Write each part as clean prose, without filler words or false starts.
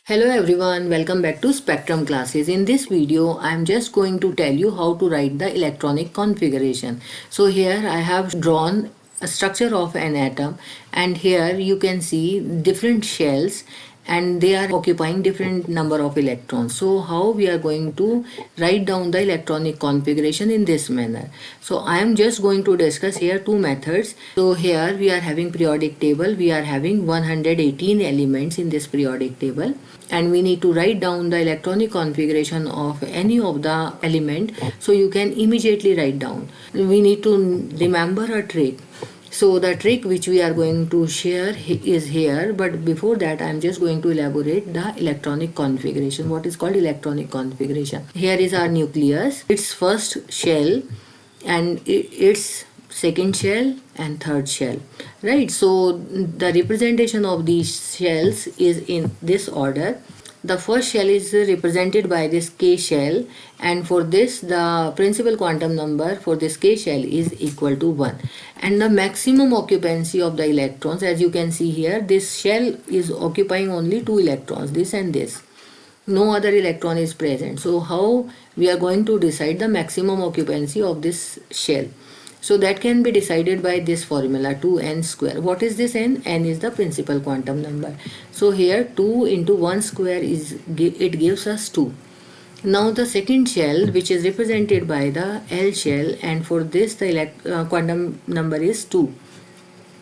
Hello everyone, welcome back to Spectrum classes. In this video, I am just going to tell you how to write the electronic configuration. So here I have drawn a structure of an atom, and here you can see different shells and they are occupying different number of electrons. So how we are going to write down the electronic configuration in this manner? So I am just going to discuss here two methods. So here we are having periodic table. We are having 118 elements in this periodic table, and we need to write down the electronic configuration of any of the element, so you can immediately write down. We need to remember a trick. So the trick which we are going to share is here, but before that I am just going to elaborate the electronic configuration. What is called electronic configuration? Here is our nucleus, its first shell, and its second shell and third shell, right? So the representation of these shells is in this order. The first shell is represented by this K shell, and for this the principal quantum number for this K shell is equal to 1. And the maximum occupancy of the electrons, as you can see here, this shell is occupying only 2 electrons, this and this. No other electron is present. So how we are going to decide the maximum occupancy of this shell? So that can be decided by this formula 2n square. What is this n? N is the principal quantum number. So here 2 into 1 square it gives us 2. Now the second shell, which is represented by the L shell, and for this the quantum number is 2.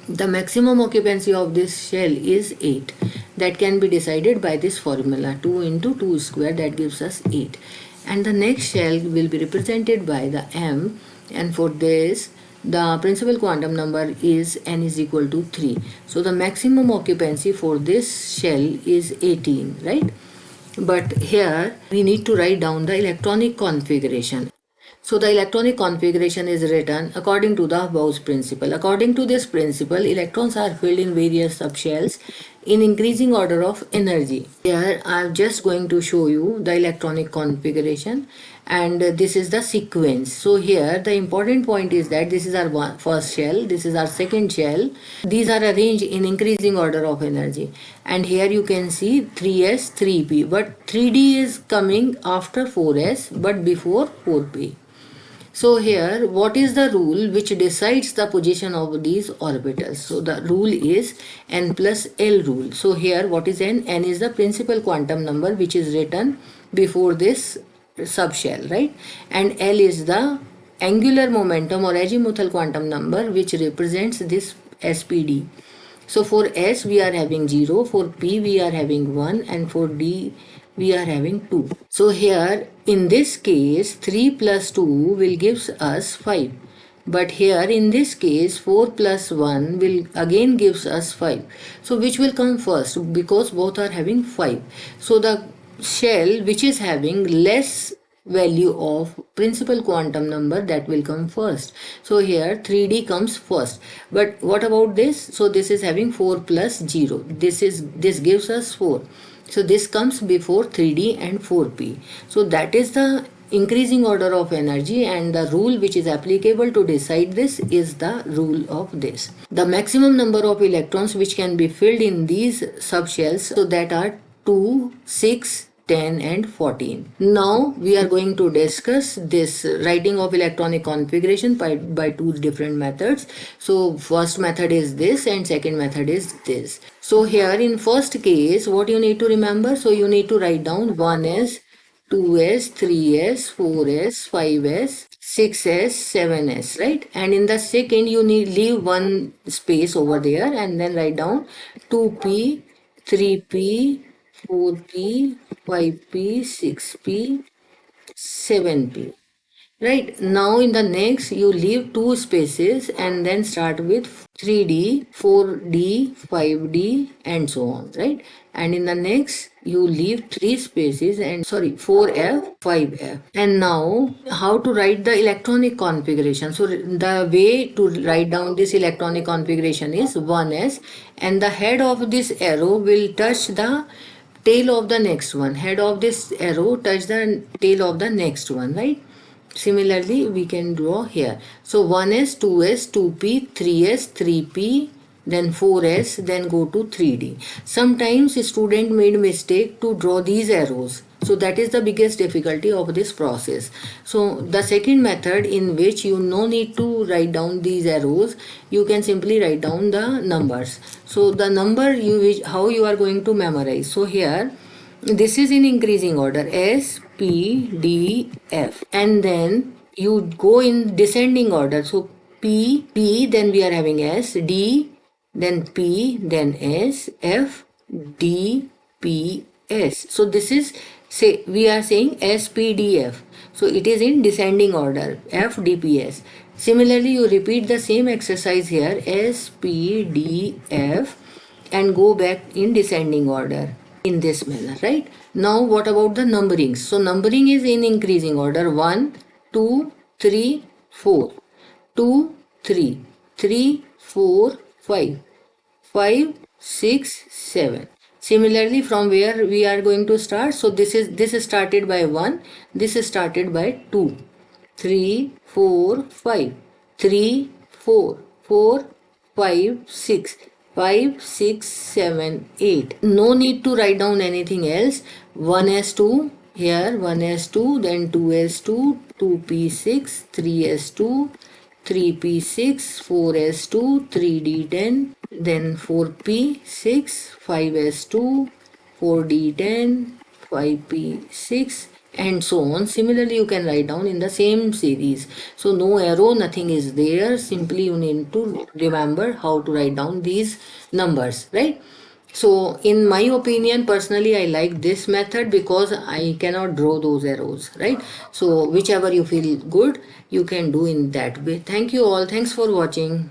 The maximum occupancy of this shell is 8. That can be decided by this formula 2 into 2 square, that gives us 8. And the next shell will be represented by the M, and for this the principal quantum number is n is equal to 3. So the maximum occupancy for this shell is 18, right? But here we need to write down the electronic configuration. So the electronic configuration is written according to the Bose principle. According to this principle, electrons are filled in various subshells in increasing order of energy. Here I am just going to show you the electronic configuration, and this is the sequence. So here the important point is that this is our first shell, this is our second shell. These are arranged in increasing order of energy, and here you can see 3s 3p, but 3d is coming after 4s but before 4p. So here, what is the rule which decides the position of these orbitals? So the rule is n plus L rule. So here, what is n? N is the principal quantum number which is written before this subshell, right? And L is the angular momentum or azimuthal quantum number which represents this SPD. So for S we are having 0, for P we are having 1, and for D we are having 2. So here in this case 3 plus 2 will gives us 5. But here in this case 4 plus 1 will again gives us 5. So which will come first? Because both are having 5. So the shell which is having less value of principal quantum number, that will come first. So here 3d comes first. But what about this? So this is having 4 plus 0. This gives us 4. So this comes before 3d and 4p. So that is the increasing order of energy, and the rule which is applicable to decide this is the rule of this. The maximum number of electrons which can be filled in these subshells, so that are 2, 6, 10 and 14. Now we are going to discuss this writing of electronic configuration by two different methods. So first method is this and second method is this. So here in first case, what you need to remember? So you need to write down 1s, 2s, 3s, 4s, 5s, 6s, 7s, right? And in the second you need leave one space over there and then write down 2p, 3p, 4p, 5p, 6p, 7p. Right, now in the next you leave two spaces and then start with 3d, 4d, 5d and so on, right? And in the next you leave three spaces and 4f, 5f. And now how to write the electronic configuration? So the way to write down this electronic configuration is 1s, and the head of this arrow will touch the tail of the next one. Head of this arrow touch the tail of the next one, right? Similarly, we can draw here. So 1s, 2s, 2p, 3s, 3p, then 4s, then go to 3D. Sometimes student made mistake to draw these arrows. So that is the biggest difficulty of this process. So the second method, in which you no need to write down these arrows, you can simply write down the numbers. So the number how you are going to memorize. So here this is in increasing order, S, P, D, F, and then you go in descending order. So P, then we are having S, D, then P, then S, F, D, P, S. So this is, say we are saying S, P, D, F. So it is in descending order, F, D, P, S. Similarly, you repeat the same exercise here, S, P, D, F, and go back in descending order in this manner, right? Now what about the numbering? So numbering is in increasing order, 1, 2, 3, 4, 2, 3, 3, 4, 5, 5, 6, 7. Similarly, from where we are going to start? So this is started by 1, this is started by 2, 3, 4, 5, 3, 4, 4, 5, 6, 5, 6, 7, 8. No need to write down anything else. 1s2 here, 1s2, then 2s2, 2p6, 3s2, 3p6, 4s2, 3d10, then 4p6, 5s2, 4d10, 5p6, and so on. Similarly, you can write down in the same series. So no arrow, nothing is there. Simply you need to remember how to write down these numbers, right? So in my opinion, personally, I like this method because I cannot draw those arrows, right? So whichever you feel good, you can do in that way. Thank you all. Thanks for watching.